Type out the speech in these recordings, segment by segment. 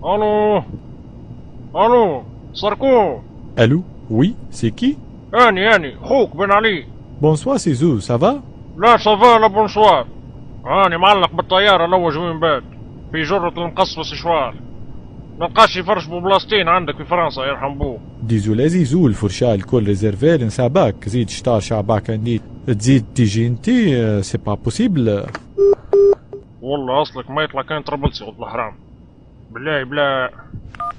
الو الو ساركو. Allô? Oui, c'est qui? اني خوك بن علي. Bonsoir, c'est Zou, ça va? لا صافا لا بونسوار. هاني معلق بالطيارة لوج وين بات في جرة المقصفص شوال. نلقاش يفرش ببلاستين عندك في فرنسا يرحم بوك. Désolé زيزو الفرشاة الكل ريزيرفي لنسابك زيد شطار شعبك عندي تزيد تيجي انتي سي با بوسيبل. والله اصلك ما يطلع كان طربلسي ولد الحرام. بالله بلا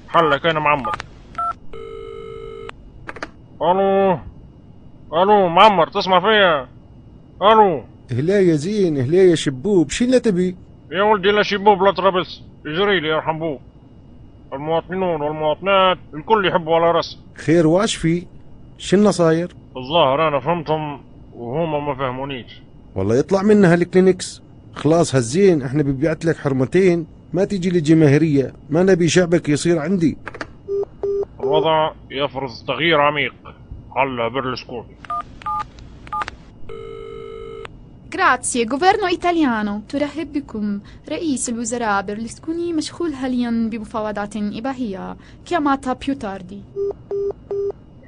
حلك انا معمر. الو معمر تسمع فيا؟ الو هلا يا زين، هلا يا شبوب، شي اللي تبي؟ يا ولدي لا شبوب لا طرابلس يجري لي يرحم بوك. المواطنون والمواطنات الكل يحبوا على راسي. خير واش في؟ شنو صاير؟ الظاهر انا فهمتهم وهما ما فهمونيش. والله يطلع منها الكلينكس. خلاص هالزين احنا ببيعت لك حرمتين، ما تيجي للجماهيرية، ما نبي شعبك يصير عندي. الوضع يفرض تغيير عميق. حل برلسكوني. Grazie, governo italiano. ترحب بكم. رئيس الوزراء برلسكوني مشغول حاليا بمفاوضات إباحية. chiamata più tardi.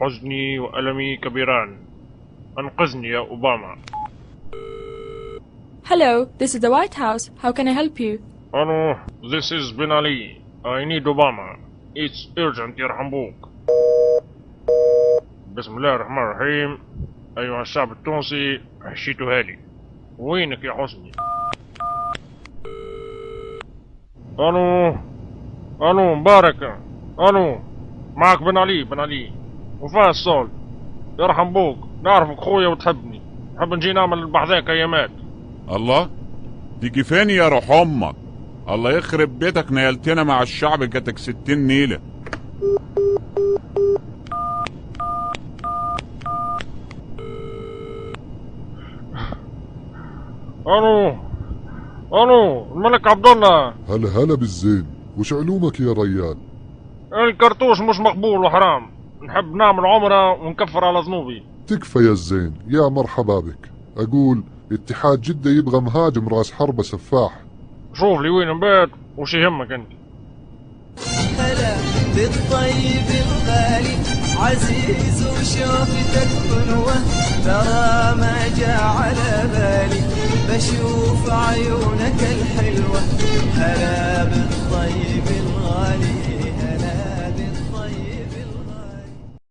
حزني وألمي كبيران. أنقذني يا أوباما. Hello, this is the White House. How can I help you? Hello, this is Ben Ali. I need Obama. It's urgent يرحم بوك. بسم الله الرحمن الرحيم. أيها الشعب التونسي حشيتوا هالي. وينك يا حسني؟ الو مبارك. الو معك بن علي وفاء الصول يرحم بوك. نعرفك خويا وتحبني. نحب نجي نعمل بحذاك ايامات. الله تيجي فين يا روح امك؟ الله يخرب بيتك نيلتنا مع الشعب جاتك 60 نيله. الو الملك عبد الله. هلا بالزين، وش علومك يا ريال؟ الكرتوش مش مقبول وحرام. نحب نعمل عمره ونكفر على ذنوبي. تكفى يا الزين، يا مرحبا بك. اقول اتحاد جدة يبغى مهاجم راس حربة سفاح. شوف لي وين نبات وش يهمك انت. هلا بالطيب الغالي عزيز وشوفتك بنوة، ترى ما جاء على بالي بشوف عيونك الحلوة. هلا